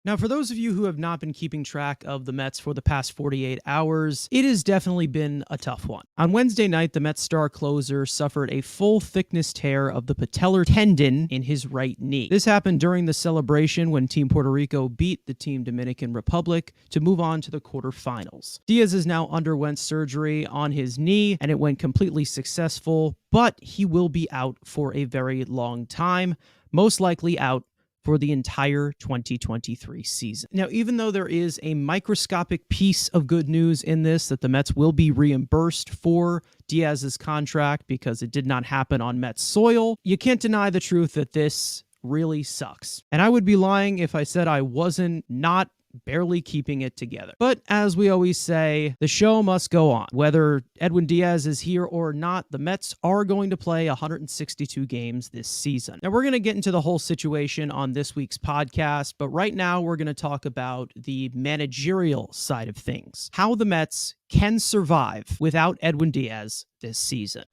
Now, for those of you who have not been keeping track of the Mets for the past 48 hours, it has definitely been a tough one. On Wednesday night, the Mets star closer suffered a full-thickness tear of the patellar tendon in his right knee. This happened during the celebration when Team Puerto Rico beat the Team Dominican Republic to move on to the quarterfinals. Diaz has now underwent surgery on his knee, and it went completely successful, but he will be out for a very long time, most likely out for the entire 2023 season. Now, even though there is a microscopic piece of good news in this, that the Mets will be reimbursed for Diaz's contract because it did not happen on Mets soil, you can't deny the truth that this really sucks. And I would be lying if I said I wasn't not barely keeping it together. But as we always say, the show must go on. Whether Edwin Diaz is here or not, the Mets are going to play 162 games this season. Now, we're going to get into the whole situation on this week's podcast, but right now we're going to talk about the managerial side of things, how the Mets can survive without Edwin Diaz this season.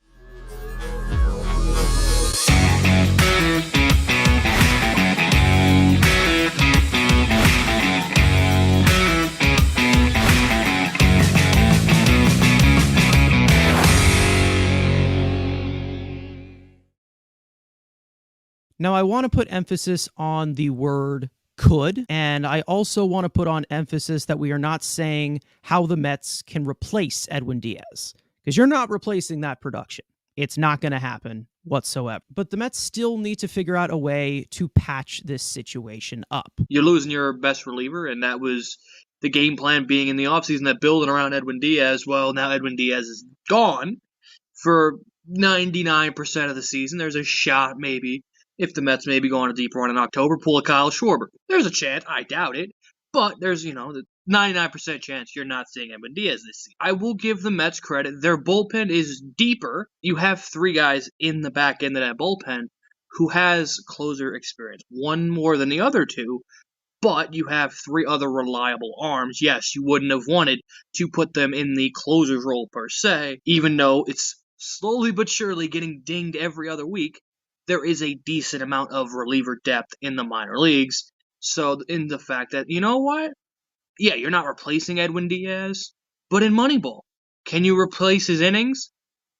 Now, I want to put emphasis on the word could, and I also want to put on emphasis that we are not saying how the Mets can replace Edwin Diaz, because you're not replacing that production. It's not going to happen whatsoever. But the Mets still need to figure out a way to patch this situation up. You're losing your best reliever, and that was the game plan being in the offseason, that building around Edwin Diaz. Well, now Edwin Diaz is gone for 99% of the season. There's a shot maybe, if the Mets maybe go on a deep run in October, pull a Kyle Schwarber. There's a chance. I doubt it. But there's, the 99% chance you're not seeing Edwin Diaz this season. I will give the Mets credit. Their bullpen is deeper. You have three guys in the back end of that bullpen who has closer experience. One more than the other two, but you have three other reliable arms. Yes, you wouldn't have wanted to put them in the closer's role per se, even though it's slowly but surely getting dinged every other week. There is a decent amount of reliever depth in the minor leagues. So in the fact that, you know what? Yeah, you're not replacing Edwin Diaz, but in Moneyball, can you replace his innings?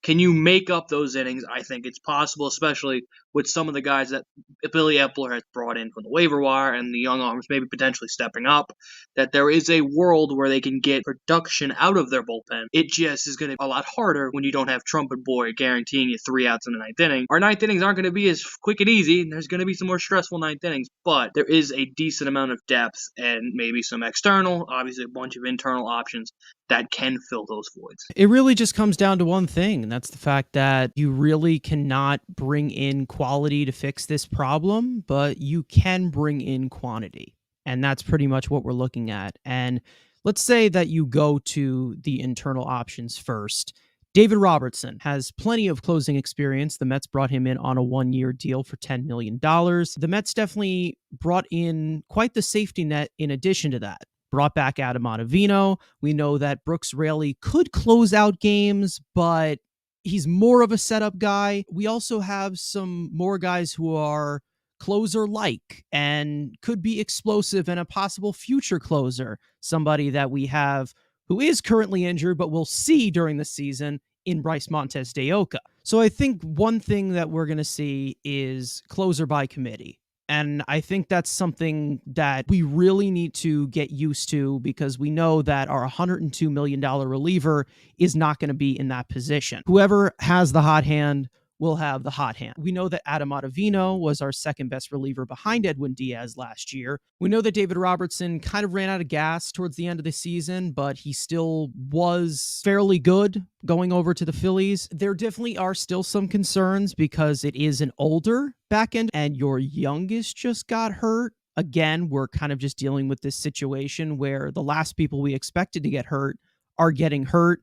Can you make up those innings? I think it's possible, especially with some of the guys that Billy Epler has brought in from the waiver wire and the young arms maybe potentially stepping up, that there is a world where they can get production out of their bullpen. It just is going to be a lot harder when you don't have Trumpet Boy guaranteeing you 3 outs in the ninth inning. Our ninth innings aren't going to be as quick and easy, and there's going to be some more stressful ninth innings, but there is a decent amount of depth and maybe some external, obviously a bunch of internal options that can fill those voids. It really just comes down to one thing, and that's the fact that you really cannot bring in quality to fix this problem, but you can bring in quantity. And that's pretty much what we're looking at. And let's say that you go to the internal options first. David Robertson has plenty of closing experience. The Mets brought him in on a 1-year deal for $10 million. The Mets definitely brought in quite the safety net in addition to that. Brought back Adam Ottavino. We know that Brooks Raley could close out games, but he's more of a setup guy. We also have some more guys who are closer-like and could be explosive and a possible future closer. Somebody that we have who is currently injured, but we'll see during the season in Bryce Montes de Oca. So I think one thing that we're going to see is closer by committee. And I think that's something that we really need to get used to, because we know that our $102 million reliever is not going to be in that position. Whoever has the hot hand will have the hot hand. We know that Adam Ottavino was our second best reliever behind Edwin Diaz last year. We know that David Robertson kind of ran out of gas towards the end of the season, but he still was fairly good going over to the Phillies. There definitely are still some concerns because it is an older back end and your youngest just got hurt. Again, we're kind of just dealing with this situation where the last people we expected to get hurt are getting hurt,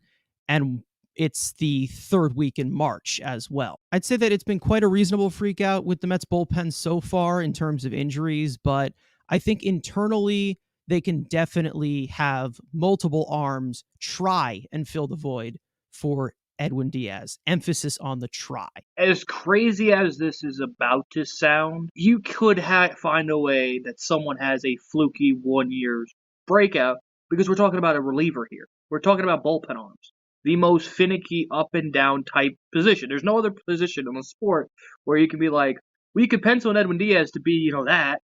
and it's the third week in March as well. I'd say that it's been quite a reasonable freak out with the Mets bullpen so far in terms of injuries, but I think internally they can definitely have multiple arms try and fill the void for Edwin Diaz. Emphasis on the try. As crazy as this is about to sound, you could find a way that someone has a fluky 1 year breakout because we're talking about a reliever here. We're talking about bullpen arms. The most finicky up and down type position. There's no other position in the sport where you can be like, we could pencil in Edwin Diaz to be, that.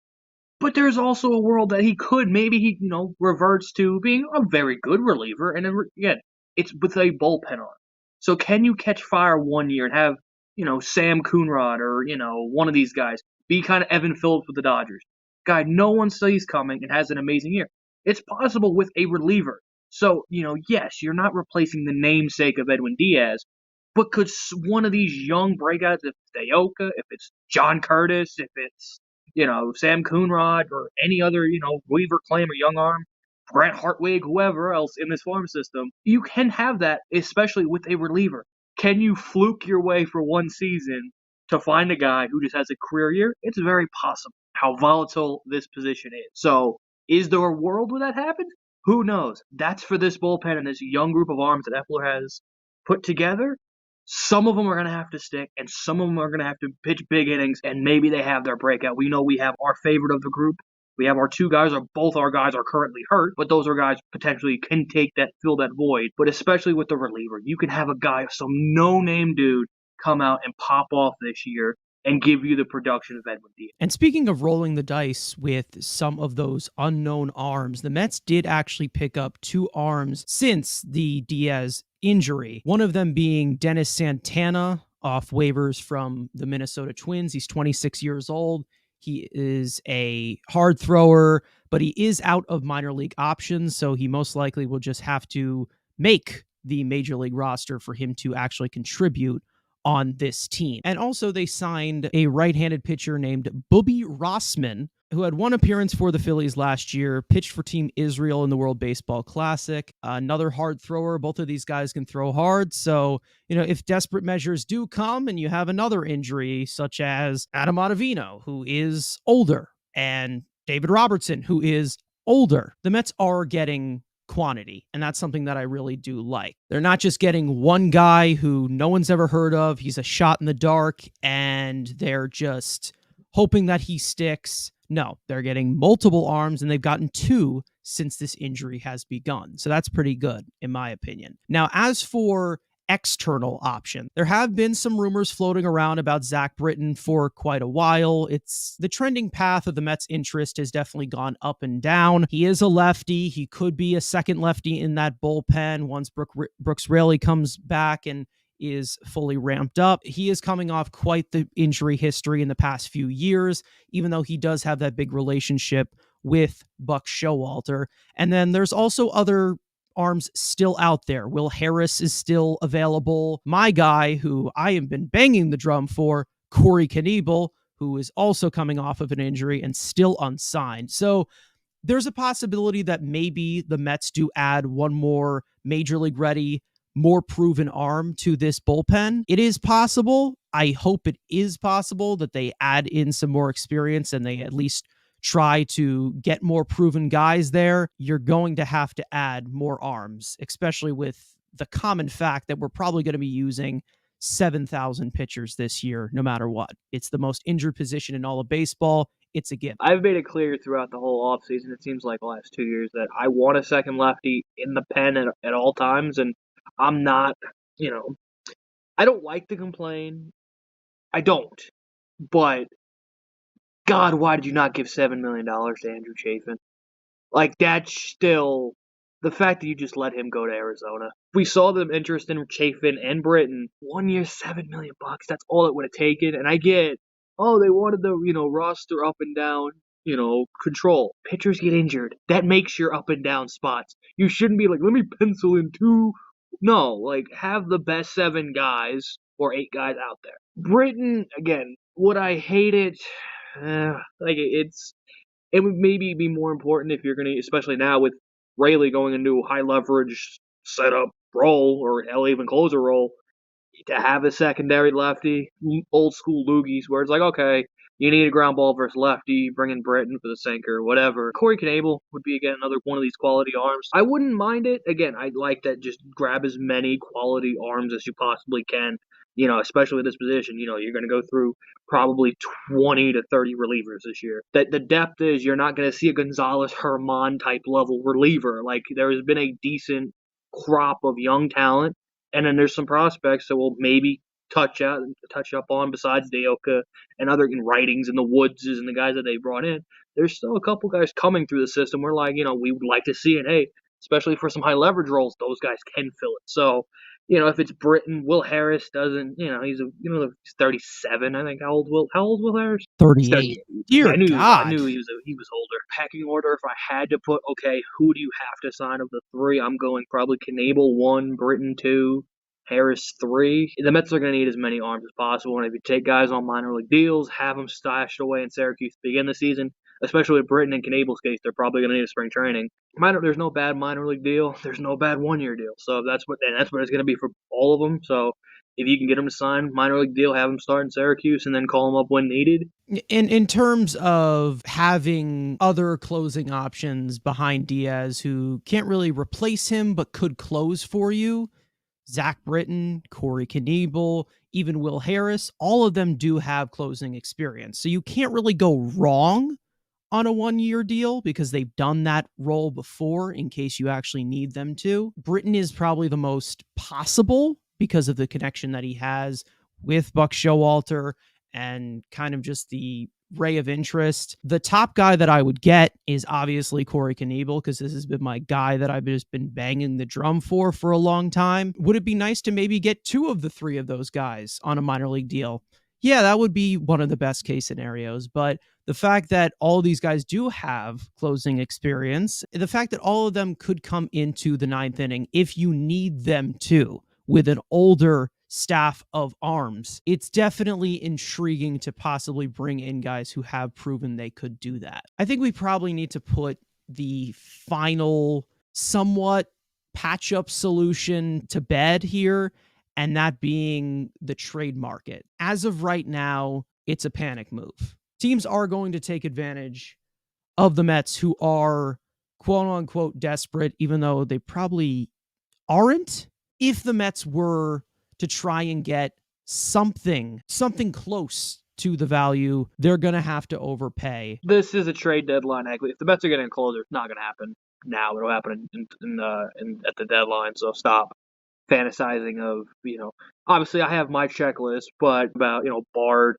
But there's also a world that maybe he, reverts to being a very good reliever. And again, it's with a bullpen arm. So can you catch fire 1 year and have, Sam Coonrod or, one of these guys be kind of Evan Phillips with the Dodgers? Guy no one sees coming and has an amazing year. It's possible with a reliever. So, yes, you're not replacing the namesake of Edwin Diaz, but could one of these young breakouts, if it's Dayoka, if it's John Curtis, if it's Sam Coonrod or any other, Weaver Claim or Young Arm, Brent Hartwig, whoever else in this farm system, you can have that, especially with a reliever. Can you fluke your way for one season to find a guy who just has a career year? It's very possible how volatile this position is. So, is there a world where that happens? Who knows? That's for this bullpen and this young group of arms that Eppler has put together. Some of them are going to have to stick, and some of them are going to have to pitch big innings, and maybe they have their breakout. We know we have our favorite of the group. We have our two guys, or both our guys are currently hurt, but those are guys potentially can fill that void. But especially with the reliever, you can have a guy, some no-name dude, come out and pop off this year and give you the production of Edwin Diaz. And speaking of rolling the dice with some of those unknown arms, the Mets did actually pick up 2 arms since the Diaz injury, one of them being Dennis Santana off waivers from the Minnesota Twins. He's 26 years old. He is a hard thrower, but he is out of minor league options, so he most likely will just have to make the major league roster for him to actually contribute on this team. And also they signed a right-handed pitcher named Bubby Rossman, who had one appearance for the Phillies last year, pitched for Team Israel in the World Baseball Classic. Another hard thrower. Both of these guys can throw hard. So, if desperate measures do come and you have another injury, such as Adam Ottavino, who is older, and David Robertson, who is older, the Mets are getting quantity, and that's something that I really do like. They're not just getting one guy who no one's ever heard of. He's a shot in the dark, and they're just hoping that he sticks. No, they're getting multiple arms, and they've gotten 2 since this injury has begun. So that's pretty good, in my opinion. Now, as for external option, there have been some rumors floating around about Zach Britton for quite a while. It's the trending path of the Mets' interest has definitely gone up and down. He is a lefty. He could be a second lefty in that bullpen once Brooks Raley comes back and is fully ramped up. He is coming off quite the injury history in the past few years, even though he does have that big relationship with Buck Showalter. And then there's also other arms still out there. Will Harris is still available. My guy, who I have been banging the drum for, Corey Knebel, who is also coming off of an injury and still unsigned. So there's a possibility that maybe the Mets do add one more major league ready, more proven arm to this bullpen. It is possible. I hope it is possible that they add in some more experience and they at least try to get more proven guys there. You're going to have to add more arms, especially with the common fact that we're probably going to be using 7,000 pitchers this year, no matter what. It's the most injured position in all of baseball. It's a given. I've made it clear throughout the whole offseason, it seems like the last 2 years, that I want a second lefty in the pen at all times, and I'm not, I don't like to complain. I don't. But, God, why did you not give $7 million to Andrew Chafin? Like, that's still the fact that you just let him go to Arizona. We saw them interest in Chafin and Britton. 1 year, $7 million. That's all it would have taken. And I get, they wanted the, roster up and down, control. Pitchers get injured. That makes your up and down spots. You shouldn't be like, let me pencil in 2. No, like, have the best 7 guys or 8 guys out there. Britton, again, would I hate it? It would maybe be more important if you're going to, especially now with Raley going into a high leverage setup role, or hell, even closer role, to have a secondary lefty, old school loogies, where it's like, okay, You need a ground ball versus lefty, you bring in Britton for the sinker, whatever. Corey Knebel would be, again, another one of these quality arms. I wouldn't mind it. Again, I'd like that. Just grab as many quality arms as you possibly can, especially with this position. You're going to go through probably 20 to 30 relievers this year. That the depth is you're not going to see a Gonzalez Herman type level reliever. Like, there has been a decent crop of young talent, and then there's some prospects that will maybe touch up on, besides Dayoka and other writings and the Woodses and the guys that they brought in. There's still a couple guys coming through the system. We're like, we would like to see it. Hey, especially for some high leverage roles, those guys can fill it. So, if it's Britton, Will Harris doesn't, he's he's 37, I think. How old Will Harris? 38. Dear I knew God. he was older. Pecking order, if I had to put, okay, who do you have to sign of the three? I'm going probably Knebel 1, Britton 2, Harris 3. The Mets are going to need as many arms as possible, and if you take guys on minor league deals, have them stashed away in Syracuse to begin the season, especially with Britton and Knebel's case, they're probably going to need a spring training. There's no bad minor league deal. There's no bad one-year deal. So that's what it's going to be for all of them. So if you can get them to sign minor league deal, have them start in Syracuse, and then call them up when needed. In terms of having other closing options behind Diaz who can't really replace him but could close for you, Zach Britton, Corey Knebel, even Will Harris, all of them do have closing experience. So you can't really go wrong on a one-year deal because they've done that role before in case you actually need them to. Britton is probably the most possible because of the connection that he has with Buck Showalter and kind of just the ray of interest. The top guy that I would get is obviously Corey Knebel, because this has been my guy that I've just been banging the drum for a long time. Would it be nice to maybe get 2 of the 3 of those guys on a minor league deal? Yeah, that would be one of the best case scenarios. But the fact that all of these guys do have closing experience, the fact that all of them could come into the 9th inning if you need them to, with an older staff of arms, it's definitely intriguing to possibly bring in guys who have proven they could do that. I think we probably need to put the final somewhat patch-up solution to bed here, and that being the trade market. As of right now, it's a panic move. Teams are going to take advantage of the Mets, who are quote-unquote desperate, even though they probably aren't. If the Mets were to try and get something close to the value, they're going to have to overpay. This is a trade deadline equity. If the Mets are getting closer, it's not going to happen now. It'll happen at the deadline, so stop fantasizing of, obviously I have my checklist, but about, Bard,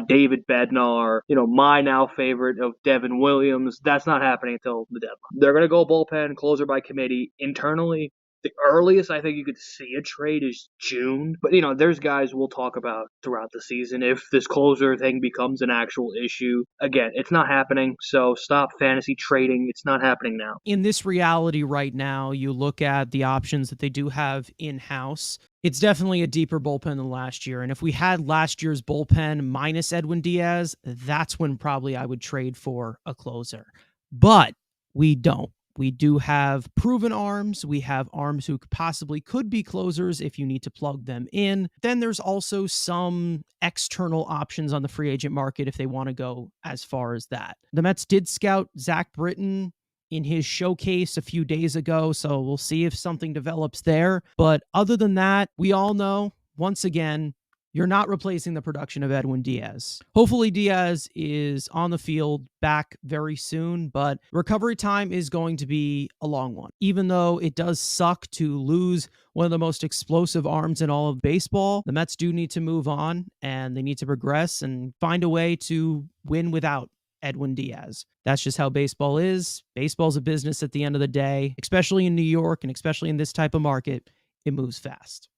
David Bednar, my now favorite of Devin Williams, that's not happening until the deadline. They're going to go bullpen, closer by committee. Internally, the earliest I think you could see a trade is June. But, there's guys we'll talk about throughout the season if this closer thing becomes an actual issue. Again, it's not happening, so stop fantasy trading. It's not happening now. In this reality right now, you look at the options that they do have in-house. It's definitely a deeper bullpen than last year. And if we had last year's bullpen minus Edwin Diaz, that's when probably I would trade for a closer. But we don't. We do have proven arms. We have arms who possibly could be closers if you need to plug them in. Then there's also some external options on the free agent market if they want to go as far as that. The Mets did scout Zach Britton in his showcase a few days ago, so we'll see if something develops there. But other than that, we all know, once again, you're not replacing the production of Edwin Diaz. Hopefully Diaz is on the field back very soon, but recovery time is going to be a long one. Even though it does suck to lose one of the most explosive arms in all of baseball, the Mets do need to move on, and they need to progress and find a way to win without Edwin Diaz. That's just how baseball is. Baseball's a business at the end of the day, especially in New York and especially in this type of market. It moves fast.